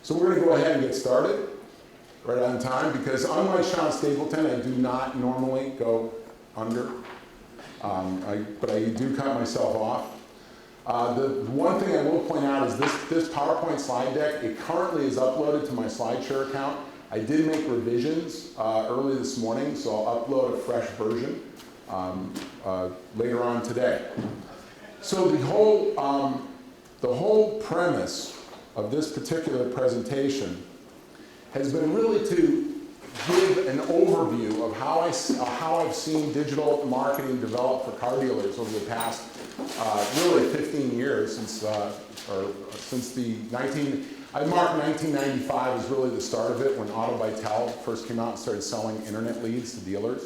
So we're going to go ahead and get started right on time because unlike Sean Stapleton, I do not normally go under, but I do cut myself off. The one thing I will point out is this PowerPoint slide deck, it currently is uploaded to my SlideShare account. I did make revisions early this morning, so I'll upload a fresh version later on today. So the whole premise of this particular presentation has been really to give an overview of how I've seen digital marketing develop for car dealers over the past really 15 years since I marked 1995 as really the start of it when AutoCon first came out and started selling internet leads to dealers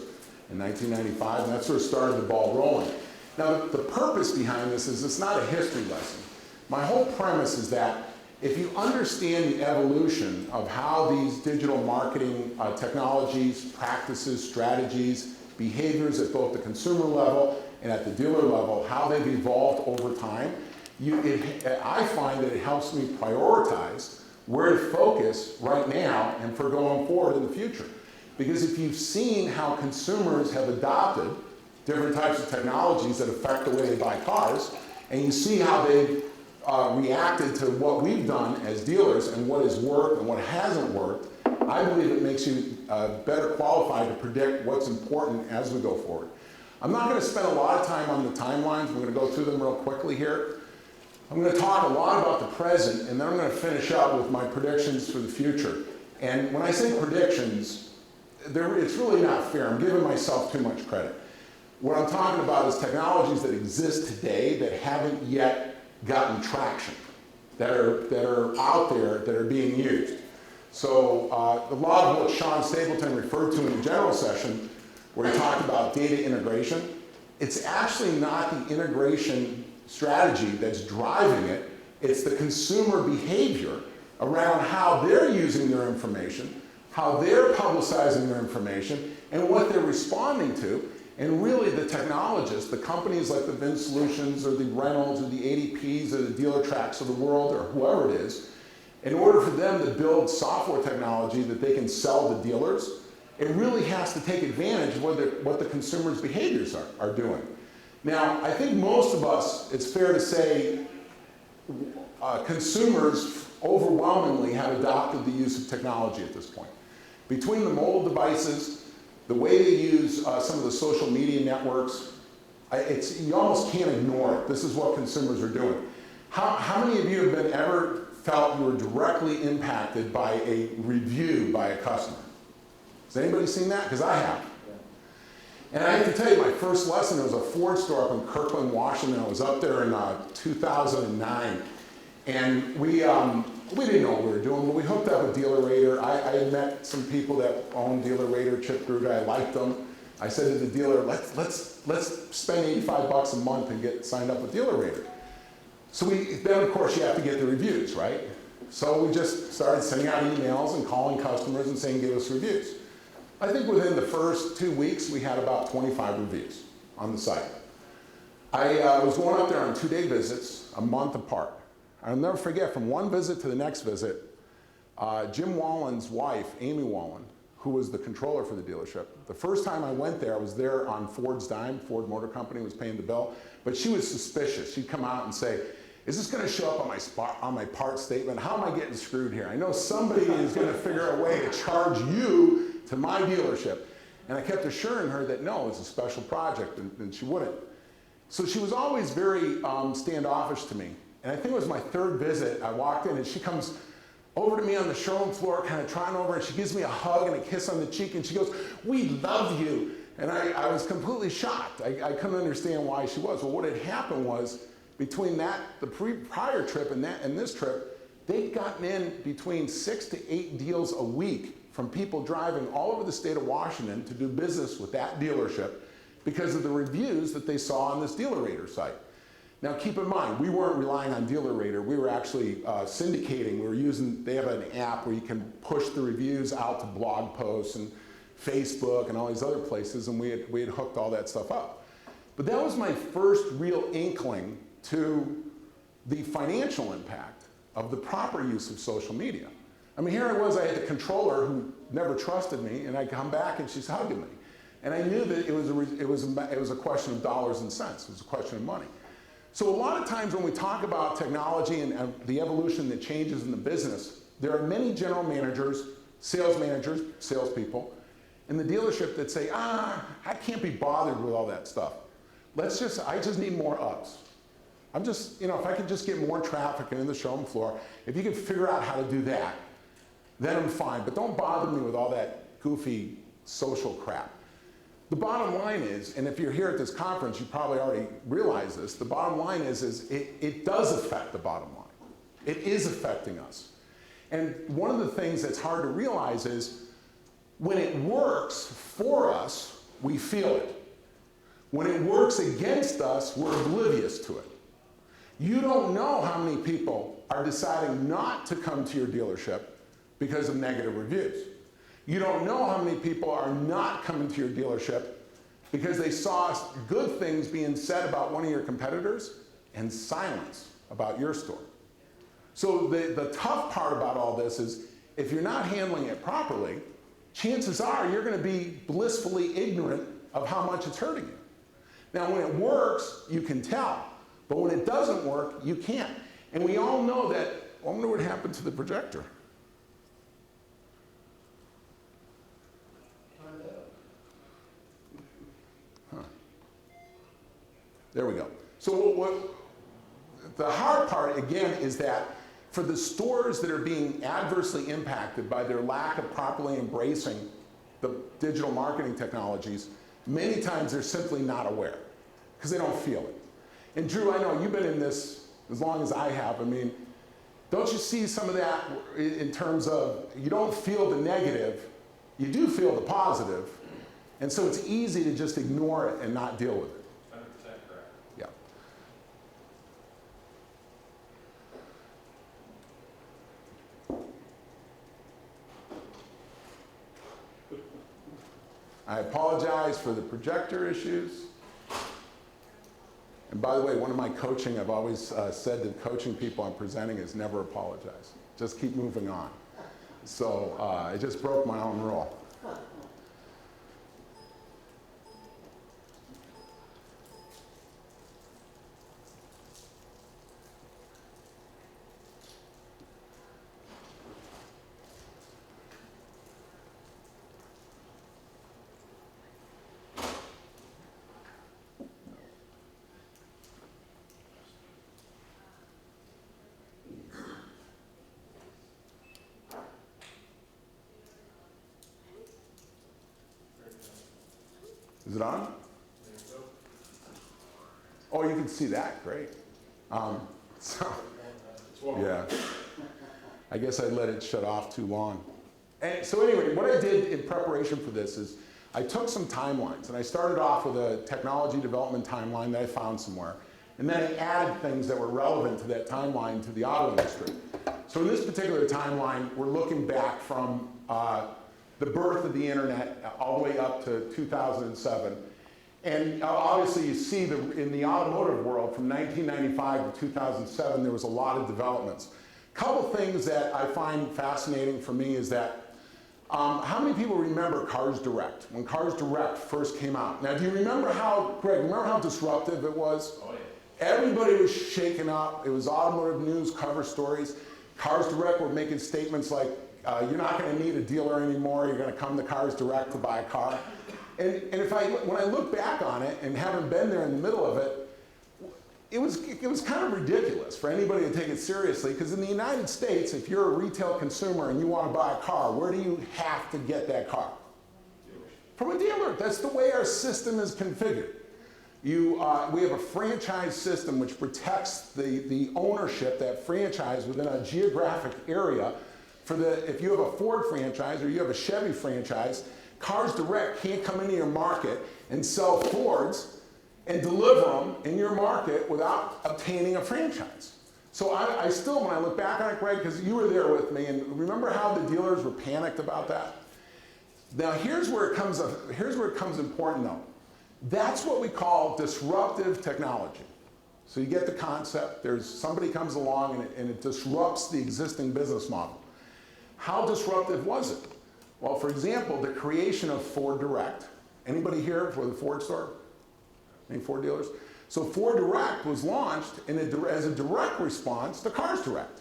in 1995, and that sort of started the ball rolling. Now the purpose behind this is it's not a history lesson. My whole premise is that if you understand the evolution of how these digital marketing technologies, practices, strategies, behaviors at both the consumer level and at the dealer level, how they've evolved over time, I find that it helps me prioritize where to focus right now and for going forward in the future. Because if you've seen how consumers have adopted different types of technologies that affect the way they buy cars, and you see how they've reacted to what we've done as dealers and what has worked and what hasn't worked, I believe it makes you better qualified to predict what's important as we go forward. I'm not going to spend a lot of time on the timelines. We're going to go through them real quickly here. I'm going to talk a lot about the present, and then I'm going to finish up with my predictions for the future. And when I say predictions, it's really not fair. I'm giving myself too much credit. What I'm talking about is technologies that exist today that haven't yet gotten traction, that are out there, that are being used. So a lot of what Sean Stapleton referred to in the general session, where he talked about data integration, it's actually not the integration strategy that's driving it, it's the consumer behavior around how they're using their information, how they're publicizing their information, and what they're responding to. And really the technologists, the companies like the Vin Solutions or the Reynolds or the ADPs or the Dealer Tracks of the world or whoever it is, in order for them to build software technology that they can sell to dealers, it really has to take advantage of what the consumer's behaviors are doing. Now, I think most of us, it's fair to say, consumers overwhelmingly have adopted the use of technology at this point. Between the mobile devices, the way they use some of the social media networks, you almost can't ignore it. This is what consumers are doing. How many of you have ever felt you were directly impacted by a review by a customer? Has anybody seen that? Because I have. And I have to tell you, my first lesson, it was a Ford store up in Kirkland, Washington. I was up there in 2009. And we didn't know what we were doing, but we hooked up with Dealer Rater. I had met some people that owned Dealer Rater, Chip Gruder. I liked them. I said to the dealer, let's spend $85 a month and get signed up with Dealer Rater. So then of course you have to get the reviews, right? So we just started sending out emails and calling customers and saying, give us reviews. I think within the first 2 weeks, we had about 25 reviews on the site. I was going up there on 2-day visits, a month apart. I'll never forget, from one visit to the next visit, Jim Wallen's wife, Amy Wallen, who was the controller for the dealership, the first time I went there, I was there on Ford's dime. Ford Motor Company was paying the bill, but she was suspicious. She'd come out and say, is this going to show up on my part statement? How am I getting screwed here? I know somebody is going to figure out a way to charge you to my dealership. And I kept assuring her that no, it's a special project, and she wouldn't. So she was always very standoffish to me. And I think it was my third visit, I walked in and she comes over to me on the showroom floor, kind of trying over, and she gives me a hug and a kiss on the cheek, and she goes, we love you. And I was completely shocked. I couldn't understand why she was. Well, what had happened was, between the prior trip and this trip, they'd gotten in between 6 to 8 deals a week from people driving all over the state of Washington to do business with that dealership because of the reviews that they saw on this Dealer Rater site. Now keep in mind, we weren't relying on Dealer Rater, we were actually syndicating. They have an app where you can push the reviews out to blog posts and Facebook and all these other places, and we had hooked all that stuff up. But that was my first real inkling to the financial impact of the proper use of social media. I mean, here I was, I had the controller who never trusted me, and I come back and she's hugging me. And I knew that it was a question of dollars and cents. It was a question of money. So a lot of times when we talk about technology and the evolution that changes in the business, there are many general managers, salespeople, in the dealership that say, I can't be bothered with all that stuff. I just need more ups. If I could just get more traffic into the showroom floor, if you could figure out how to do that, then I'm fine. But don't bother me with all that goofy social crap. The bottom line is, and if you're here at this conference, you probably already realize this, the bottom line is it does affect the bottom line. It is affecting us. And one of the things that's hard to realize is when it works for us, we feel it. When it works against us, we're oblivious to it. You don't know how many people are deciding not to come to your dealership because of negative reviews. You don't know how many people are not coming to your dealership because they saw good things being said about one of your competitors and silence about your store. So the tough part about all this is if you're not handling it properly, chances are you're going to be blissfully ignorant of how much it's hurting you. Now, when it works, you can tell. But when it doesn't work, you can't. And we all know that, I wonder what happened to the projector. Huh. There we go. So the hard part, again, is that for the stores that are being adversely impacted by their lack of properly embracing the digital marketing technologies, many times they're simply not aware because they don't feel it. And Drew, I know you've been in this as long as I have. I mean, don't you see some of that in terms of you don't feel the negative, you do feel the positive, and so it's easy to just ignore it and not deal with it. 100% correct. Yeah. I apologize for the projector issues. And by the way, one of my coaching, I've always said to coaching people I'm presenting is never apologize. Just keep moving on. So I just broke my own rule. Is it on? Oh, you can see that, great. Yeah, I guess I let it shut off too long. And so anyway, what I did in preparation for this is I took some timelines and I started off with a technology development timeline that I found somewhere. And then I added things that were relevant to that timeline to the auto industry. So in this particular timeline, we're looking back from the birth of the internet all the way up to 2007. And obviously you see in the automotive world from 1995 to 2007, there was a lot of developments. A couple things that I find fascinating for me is that how many people remember Cars Direct, when Cars Direct first came out? Now, do you remember Greg, remember how disruptive it was? Oh, yeah. Everybody was shaken up. It was automotive news, cover stories. Cars Direct were making statements like, you're not going to need a dealer anymore. You're going to come to Cars Direct to buy a car. And when I look back on it and having been there in the middle of it, it was kind of ridiculous for anybody to take it seriously, because in the United States, if you're a retail consumer and you want to buy a car, where do you have to get that car? From a dealer. That's the way our system is configured. We have a franchise system which protects the ownership, that franchise within a geographic area. If you have a Ford franchise or you have a Chevy franchise, Cars Direct can't come into your market and sell Fords and deliver them in your market without obtaining a franchise. So I still, when I look back on it, Greg, because you were there with me, and remember how the dealers were panicked about that? Now here's where it comes important though. That's what we call disruptive technology. So you get the concept, somebody comes along and it disrupts the existing business model. How disruptive was it? Well, for example, the creation of Ford Direct. Anybody here for the Ford store? Any Ford dealers? So Ford Direct was launched as a direct response to Cars Direct.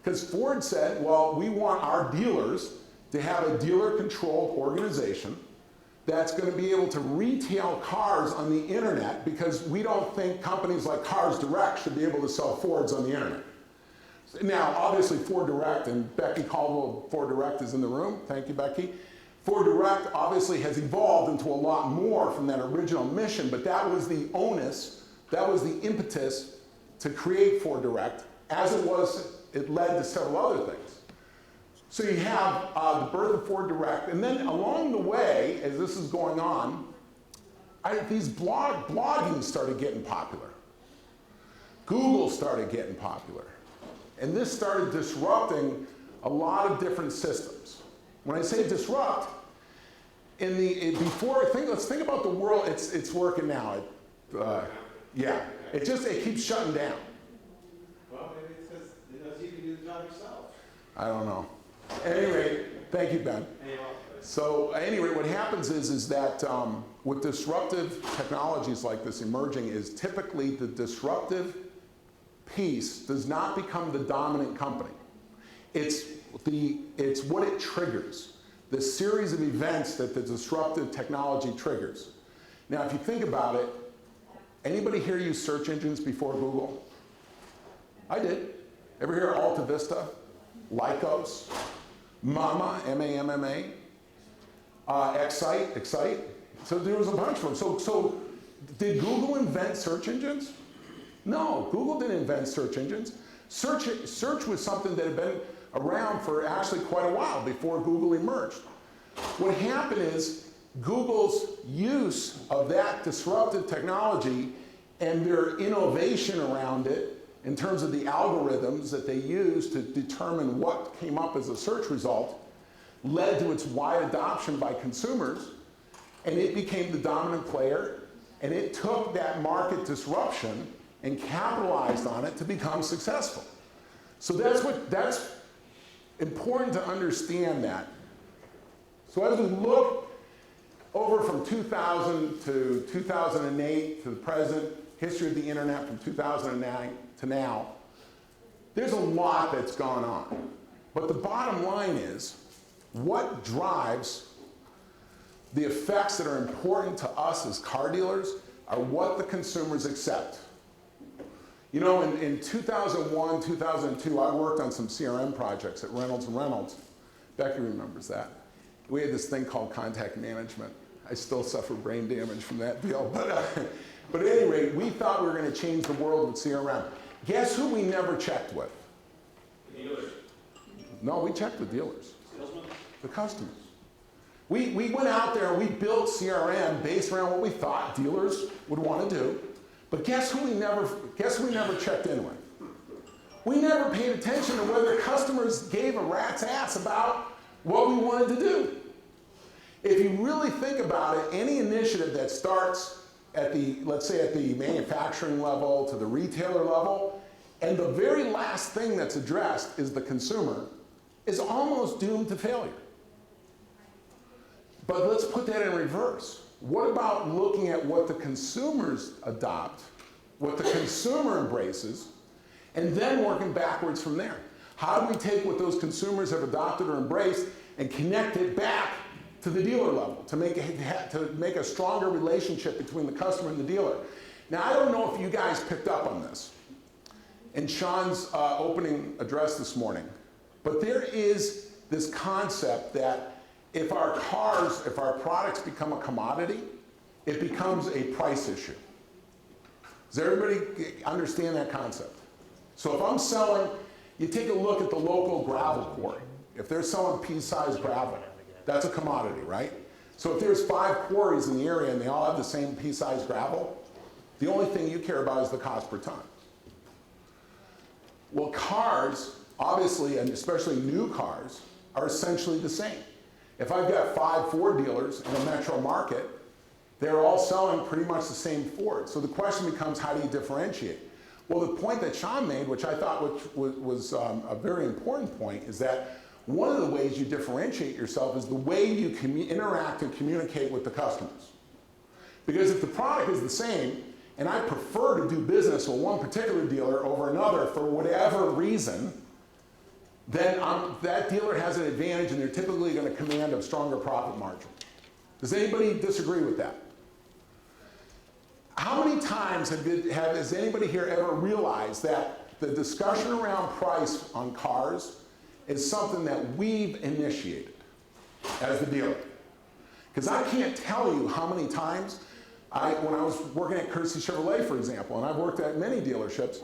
Because Ford said, well, we want our dealers to have a dealer-controlled organization that's going to be able to retail cars on the internet, because we don't think companies like Cars Direct should be able to sell Fords on the internet. Now, obviously, Ford Direct, and Becky Caldwell, Ford Direct is in the room. Thank you, Becky. Ford Direct obviously has evolved into a lot more from that original mission, but that was the onus, that was the impetus to create Ford Direct. As it led to several other things. So you have the birth of Ford Direct, and then along the way, as this is going on, these blogging started getting popular. Google started getting popular. And this started disrupting a lot of different systems. When I say disrupt, let's think about the world. It's working now. It keeps shutting down. Well, maybe it's because you can do the job yourself. I don't know. At any rate, thank you, Ben. So at any rate, what happens is that with disruptive technologies like this emerging, is typically the disruptive piece does not become the dominant company. It's what it triggers, the series of events that the disruptive technology triggers. Now, if you think about it, anybody here use search engines before Google? I did. Ever hear Alta Vista, Lycos, Mama, M-A-M-M-A, Excite? So there was a bunch of them. So did Google invent search engines? No, Google didn't invent search engines. Search was something that had been around for actually quite a while before Google emerged. What happened is Google's use of that disruptive technology and their innovation around it in terms of the algorithms that they use to determine what came up as a search result led to its wide adoption by consumers, and it became the dominant player, and it took that market disruption and capitalized on it to become successful. So that's important to understand that. So as we look over from 2000 to 2008 to the present, history of the internet from 2009 to now, there's a lot that's gone on. But the bottom line is, what drives the effects that are important to us as car dealers are what the consumers accept. You know, in 2001, 2002, I worked on some CRM projects at Reynolds & Reynolds. Becky remembers that. We had this thing called contact management. I still suffer brain damage from that deal. But at any rate, we thought we were going to change the world with CRM. Guess who we never checked with? Dealers. No, we checked with dealers. Salesmen. The customers. We went out there and we built CRM based around what we thought dealers would want to do. But guess who we never checked in with? We never paid attention to whether customers gave a rat's ass about what we wanted to do. If you really think about it, any initiative that starts at let's say at the manufacturing level to the retailer level, and the very last thing that's addressed is the consumer, is almost doomed to failure. But let's put that in reverse. What about looking at what the consumers adopt, what the consumer embraces, and then working backwards from there? How do we take what those consumers have adopted or embraced and connect it back to the dealer level to make a stronger relationship between the customer and the dealer? Now, I don't know if you guys picked up on this in Sean's opening address this morning, but there is this concept that if our products become a commodity, it becomes a price issue. Does everybody understand that concept? So if I'm selling, you take a look at the local gravel quarry. If they're selling pea-sized gravel, that's a commodity, right? So if there's 5 quarries in the area and they all have the same pea-sized gravel, the only thing you care about is the cost per ton. Well, cars, obviously, and especially new cars, are essentially the same. If I've got 5 Ford dealers in a metro market, they're all selling pretty much the same Ford. So the question becomes, how do you differentiate? Well, the point that Sean made, which I thought was a very important point, is that One of the ways you differentiate yourself is the way you interact and communicate with the customers. Because if the product is the same, and I prefer to do business with one particular dealer over another for whatever reason, then that dealer has an advantage and they're typically going to command a stronger profit margin. Does anybody disagree with that? How many times has anybody here ever realized that the discussion around price on cars is something that we've initiated as the dealer? Because I can't tell you how many times, when I was working at Courtesy Chevrolet, for example, and I've worked at many dealerships,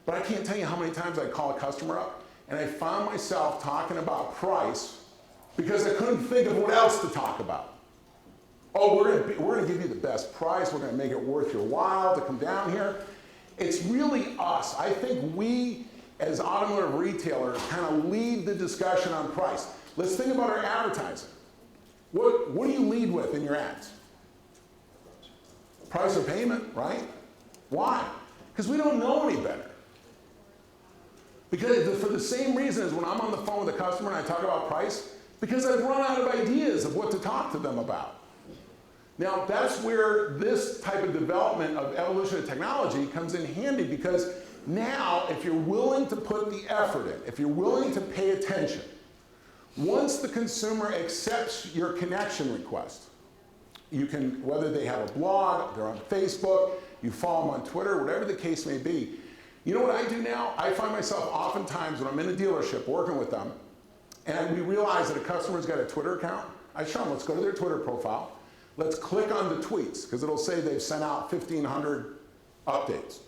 but I can't tell you how many times I'd call a customer up and I found myself talking about price because I couldn't think of what else to talk about. Oh, we're going to give you the best price. We're going to make it worth your while to come down here. It's really us. I think we, as automotive retailers, kind of lead the discussion on price. Let's think about our advertising. What do you lead with in your ads? Price or payment, right? Why? Because we don't know any better. Because for the same reason as when I'm on the phone with a customer and I talk about price, because I've run out of ideas of what to talk to them about. Now, that's where this type of development of evolution of technology comes in handy, because now, if you're willing to put the effort in, if you're willing to pay attention, once the consumer accepts your connection request, you can, whether they have a blog, they're on Facebook, you follow them on Twitter, whatever the case may be. You know what I do now? I find myself oftentimes when I'm in a dealership working with them, and we realize that a customer's got a Twitter account, I show them, let's go to their Twitter profile, let's click on the tweets, because it'll say they've sent out 1,500 updates.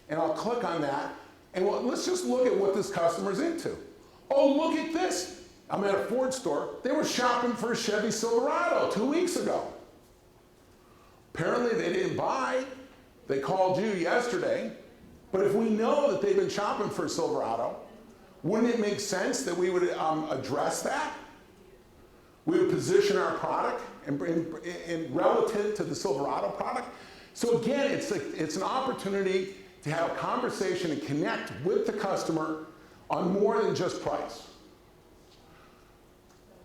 And I'll click on that, and let's just look at what this customer's into. Oh, look at this. I'm at a Ford store. They were shopping for a Chevy Silverado 2 weeks ago. Apparently they didn't buy. They called you yesterday. But if we know that they've been shopping for a Silverado, wouldn't it make sense that we would address that? We would position our product in relative to the Silverado product. So again, it's an opportunity to have a conversation and connect with the customer on more than just price.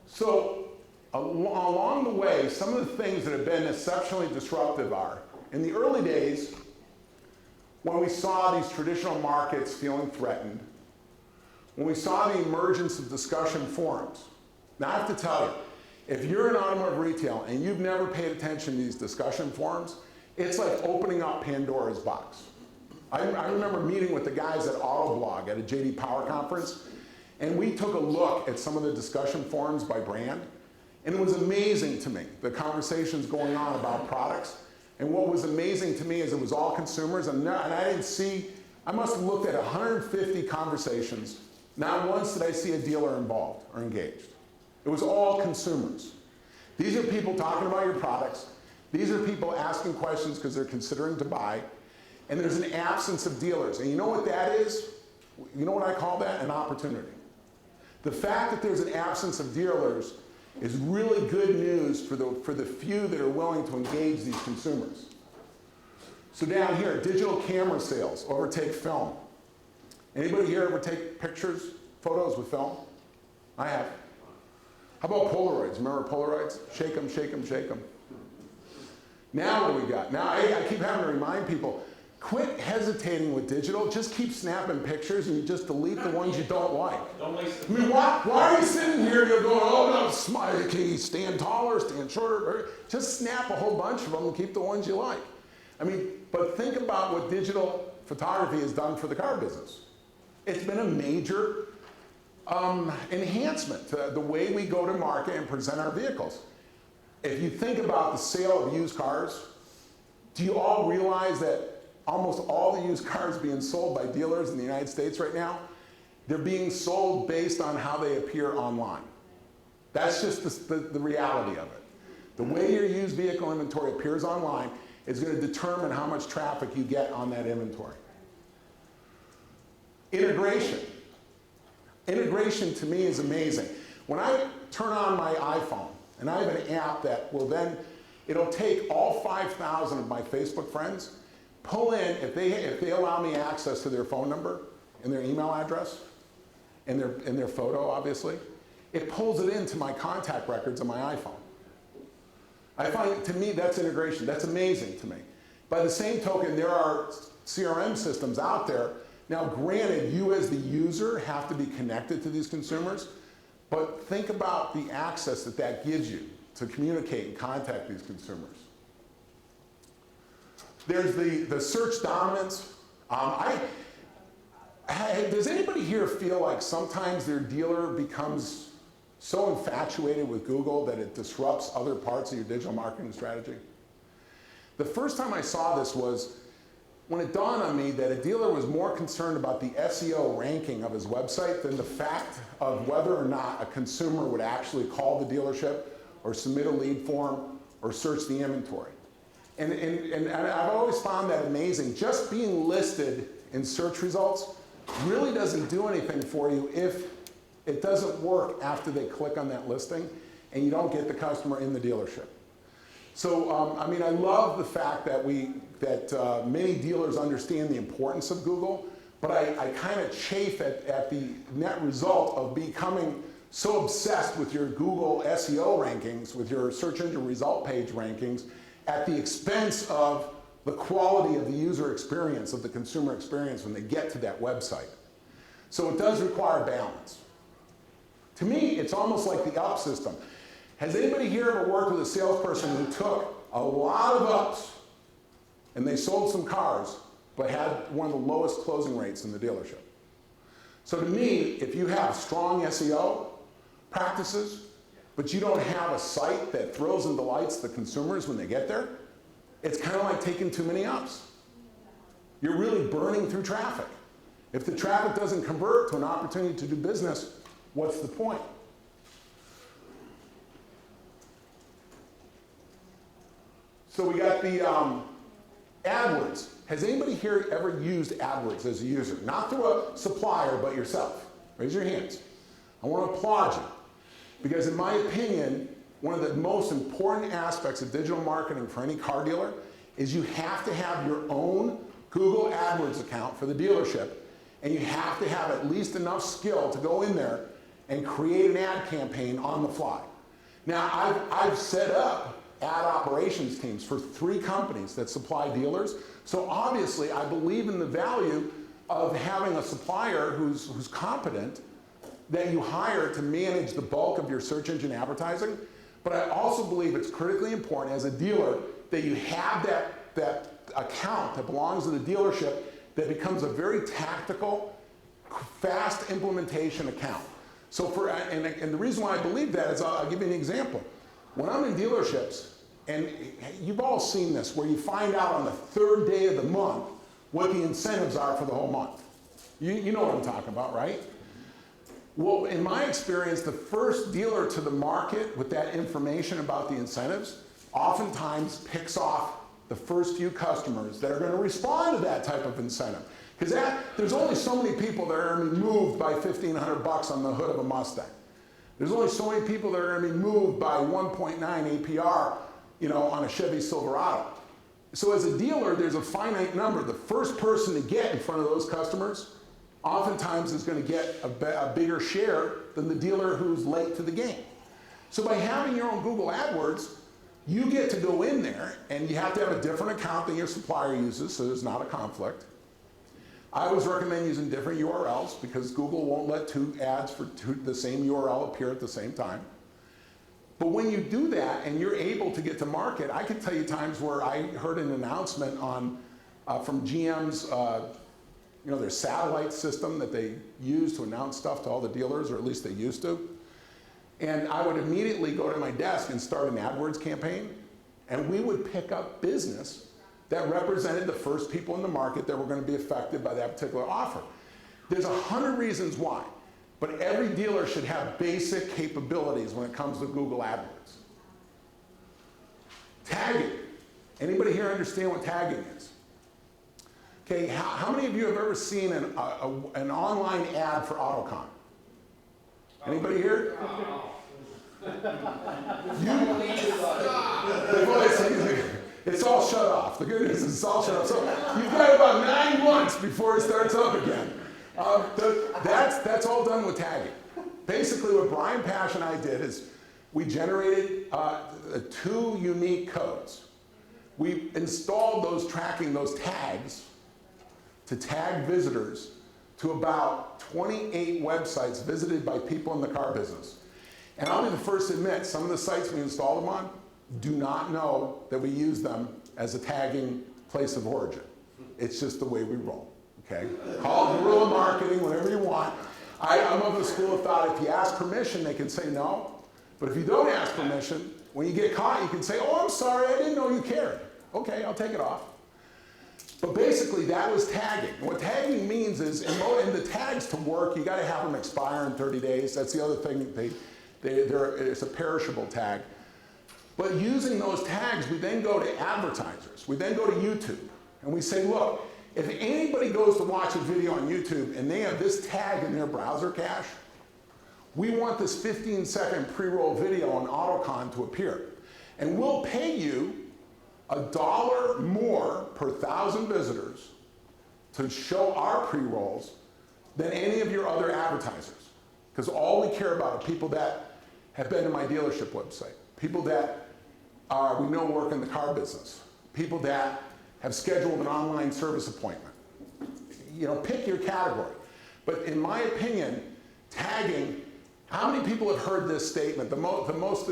So along the way, some of the things that have been exceptionally disruptive are, in the early days, when we saw these traditional markets feeling threatened, when we saw the emergence of discussion forums. Now I have to tell you, if you're in automotive retail and you've never paid attention to these discussion forums, it's like opening up Pandora's box. I remember meeting with the guys at Autoblog at a JD Power conference, and we took a look at some of the discussion forums by brand, and it was amazing to me, the conversations going on about products. And what was amazing to me is it was all consumers, and I didn't see, I must have looked at 150 conversations. Not once did I see a dealer involved or engaged. It was all consumers. These are people talking about your products. These are people asking questions because they're considering to buy. And there's an absence of dealers. And you know what that is? You know what I call that? An opportunity. The fact that there's an absence of dealers is really good news for the few that are willing to engage these consumers. So down here, digital camera sales overtake film. Anybody here ever take pictures, photos with film? I have. How about Polaroids? Remember Polaroids? Shake them, shake them, shake them. Now what do we got? Now I keep having to remind people, quit hesitating with digital. Just keep snapping pictures and you just delete the ones you don't like. Don't waste I mean, why are you sitting here and you're going, oh no, smile, can you stand taller, stand shorter? Just snap a whole bunch of them and keep the ones you like. I mean, but think about what digital photography has done for the car business. It's been a major enhancement to the way we go to market and present our vehicles. If you think about the sale of used cars, do you all realize that almost all the used cars being sold by dealers in the United States right now, they're being sold based on how they appear online? That's just the reality of it. The way your used vehicle inventory appears online is going to determine how much traffic you get on that inventory. Integration. Integration to me is amazing. When I turn on my iPhone, and I have an app that will then, it'll take all 5,000 of my Facebook friends, pull in, if they allow me access to their phone number and their email address and their photo, obviously, it pulls it into my contact records on my iPhone. I find, to me, that's integration. That's amazing to me. By the same token, there are CRM systems out there. Now, granted, you as the user have to be connected to these consumers, but think about the access that that gives you to communicate and contact these consumers. There's the search dominance. Does anybody here feel like sometimes their dealer becomes so infatuated with Google that it disrupts other parts of your digital marketing strategy? The first time I saw this was when it dawned on me that a dealer was more concerned about the SEO ranking of his website than the fact of whether or not a consumer would actually call the dealership or submit a lead form or search the inventory. And I've always found that amazing. Just being listed in search results really doesn't do anything for you if it doesn't work after they click on that listing and you don't get the customer in the dealership. So, I mean, I love the fact that many dealers understand the importance of Google, but I kind of chafe at the net result of becoming so obsessed with your Google SEO rankings, with your search engine result page rankings, at the expense of the quality of the user experience, of the consumer experience when they get to that website. So it does require balance. To me, it's almost like the up system. Has anybody here ever worked with a salesperson who took a lot of ups and they sold some cars, but had one of the lowest closing rates in the dealership? So to me, if you have strong SEO practices, but you don't have a site that thrills and delights the consumers when they get there, it's kind of like taking too many ups. You're really burning through traffic. If the traffic doesn't convert to an opportunity to do business, what's the point? So we got the AdWords. Has anybody here ever used AdWords as a user? Not through a supplier, but yourself. Raise your hands. I want to applaud you. Because in my opinion, one of the most important aspects of digital marketing for any car dealer is you have to have your own Google AdWords account for the dealership, and you have to have at least enough skill to go in there and create an ad campaign on the fly. Now, I've set up ad operations teams for 3 companies that supply dealers, so obviously I believe in the value of having a supplier who's competent that you hire to manage the bulk of your search engine advertising. But I also believe it's critically important as a dealer that you have that account that belongs to the dealership that becomes a very tactical, fast implementation account. So and the reason why I believe that is I'll give you an example. When I'm in dealerships, and you've all seen this, where you find out on the 3rd day of the month what the incentives are for the whole month. You know what I'm talking about, right? Well, in my experience, the first dealer to the market with that information about the incentives oftentimes picks off the first few customers that are going to respond to that type of incentive. Because there's only so many people that are going to be moved by $1,500 on the hood of a Mustang. There's only so many people that are going to be moved by 1.9 APR, on a Chevy Silverado. So as a dealer, there's a finite number. The first person to get in front of those customers oftentimes is going to get a bigger share than the dealer who's late to the game. So by having your own Google AdWords, you get to go in there, and you have to have a different account than your supplier uses, so there's not a conflict. I always recommend using different URLs because Google won't let 2 ads for the same URL appear at the same time. But when you do that and you're able to get to market, I can tell you times where I heard an announcement from GM's their satellite system that they use to announce stuff to all the dealers, or at least they used to. And I would immediately go to my desk and start an AdWords campaign, and we would pick up business that represented the first people in the market that were going to be affected by that particular offer. There's 100 reasons why, but every dealer should have basic capabilities when it comes to Google AdWords. Tagging. Anybody here understand what tagging is? Okay, how many of you have ever seen an online ad for AutoCon? Anybody here? It's all shut off. The good news is it's all shut off. So you've got about 9 months before it starts up again. That's all done with tagging. Basically, what Brian Pash and I did is we generated 2 unique codes. We installed those tags to tag visitors to about 28 websites visited by people in the car business. And I'll be the first to admit, some of the sites we installed them on do not know that we use them as a tagging place of origin. It's just the way we roll, okay? Call it guerrilla marketing, whatever you want. I'm of the school of thought, if you ask permission, they can say no. But if you don't ask permission, when you get caught, you can say, oh, I'm sorry, I didn't know you cared. Okay, I'll take it off. But basically, that was tagging. What tagging means is, in the tags to work, you gotta have them expire in 30 days. That's the other thing, it's a perishable tag. But using those tags, we then go to advertisers. We then go to YouTube, and we say, look, if anybody goes to watch a video on YouTube and they have this tag in their browser cache, we want this 15-second pre-roll video on AutoCon to appear. And we'll pay you $1 more per 1,000 visitors to show our pre-rolls than any of your other advertisers. Because all we care about are people that have been to my dealership website, people that we know work in the car business, people that have scheduled an online service appointment. You know, pick your category. But in my opinion, tagging, how many people have heard this statement? The most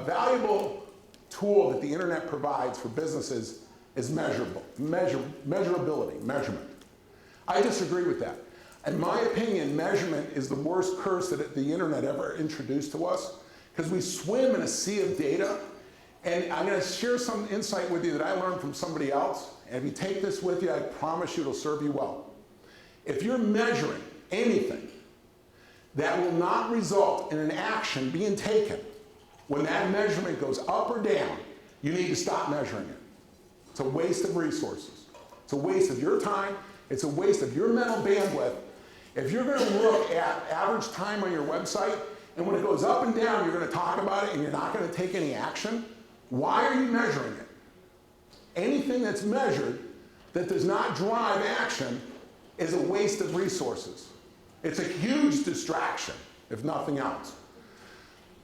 valuable tool that the internet provides for businesses is measurability, measurement. I disagree with that. In my opinion, measurement is the worst curse that the internet ever introduced to us, because we swim in a sea of data. And I'm going to share some insight with you that I learned from somebody else. And if you take this with you, I promise you it'll serve you well. If you're measuring anything that will not result in an action being taken, when that measurement goes up or down, you need to stop measuring it. It's a waste of resources. It's a waste of your time. It's a waste of your mental bandwidth. If you're going to look at average time on your website, and when it goes up and down, you're going to talk about it and you're not going to take any action, why are you measuring it? Anything that's measured that does not drive action is a waste of resources. It's a huge distraction, if nothing else.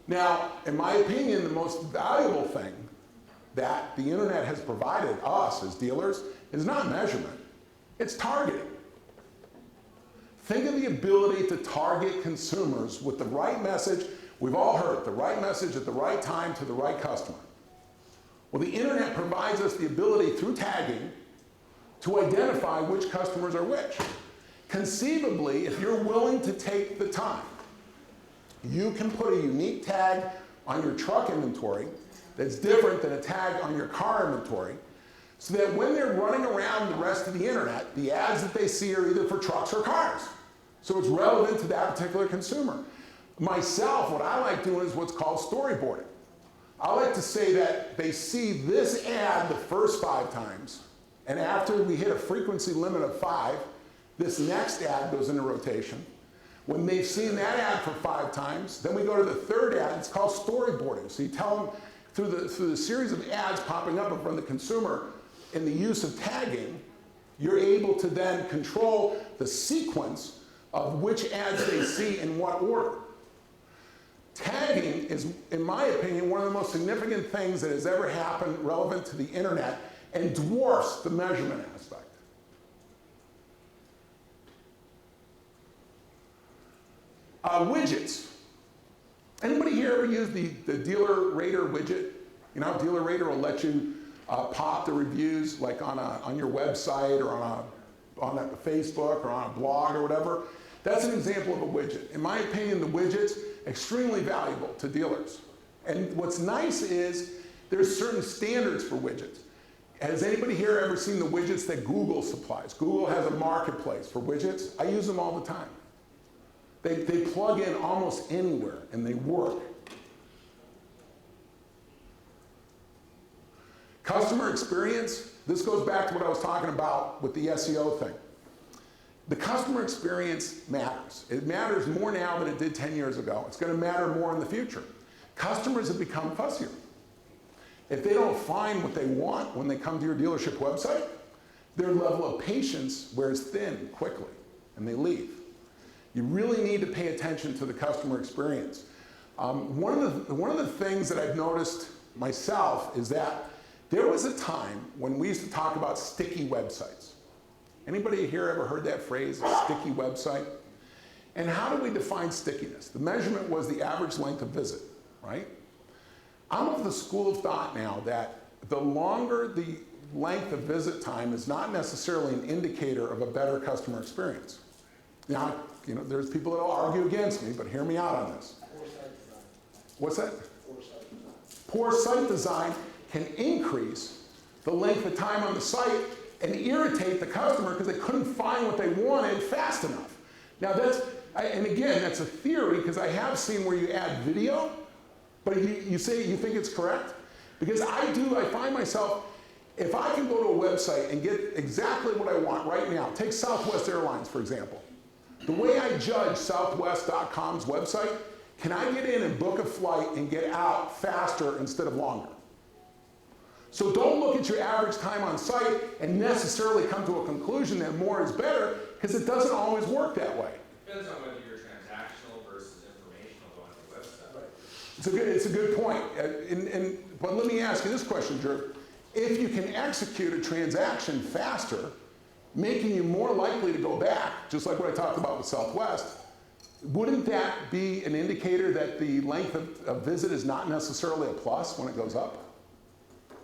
Now, in my opinion, the most valuable thing that the internet has provided us as dealers is not measurement, it's targeting. Think of the ability to target consumers with the right message. We've all heard it, the right message at the right time to the right customer. Well, the internet provides us the ability through tagging to identify which customers are which. Conceivably, if you're willing to take the time, you can put a unique tag on your truck inventory that's different than a tag on your car inventory, so that when they're running around the rest of the internet, the ads that they see are either for trucks or cars. So it's relevant to that particular consumer. Myself, what I like doing is what's called storyboarding. I like to say that they see this ad the first 5 times, and after we hit a frequency limit of 5, this next ad goes into rotation. When they've seen that ad for 5 times, then we go to the third ad. It's called storyboarding. So you tell them through the series of ads popping up in front of the consumer in the use of tagging, you're able to then control the sequence of which ads they see in what order. Tagging is, in my opinion, one of the most significant things that has ever happened relevant to the internet and dwarfs the measurement aspect. Widgets. Anybody here ever use the Dealer Rater widget? You know, Dealer Rater will let you pop the reviews like on your website or on a Facebook or on a blog or whatever. That's an example of a widget. In my opinion, the widget's extremely valuable to dealers. And what's nice is there's certain standards for widgets. Has anybody here ever seen the widgets that Google supplies? Google has a marketplace for widgets. I use them all the time. They plug in almost anywhere and they work. Customer experience, this goes back to what I was talking about with the SEO thing. The customer experience matters. It matters more now than it did 10 years ago. It's going to matter more in the future. Customers have become fussier. If they don't find what they want when they come to your dealership website, their level of patience wears thin quickly, and they leave. You really need to pay attention to the customer experience. One of the things that I've noticed myself is that there was a time when we used to talk about sticky websites. Anybody here ever heard that phrase, a sticky website? And how do we define stickiness? The measurement was the average length of visit, right? I'm of the school of thought now that the longer the length of visit time is not necessarily an indicator of a better customer experience. Now, there's people that will argue against me, but hear me out on this. Poor site design. What's that? Poor site design. Poor site design can increase the length of time on the site and irritate the customer because they couldn't find what they wanted fast enough. Now and again, that's a theory because I have seen where you add video, but you say you think it's correct? Because I find myself, if I can go to a website and get exactly what I want right now, take Southwest Airlines for example. The way I judge Southwest.com's website, can I get in and book a flight and get out faster instead of longer? So don't look at your average time on site and necessarily come to a conclusion that more is better, because it doesn't always work that way. Depends on whether you're transactional versus informational on the website. Right. It's a good point. But let me ask you this question, Drew. If you can execute a transaction faster, making you more likely to go back, just like what I talked about with Southwest, wouldn't that be an indicator that the length of visit is not necessarily a plus when it goes up?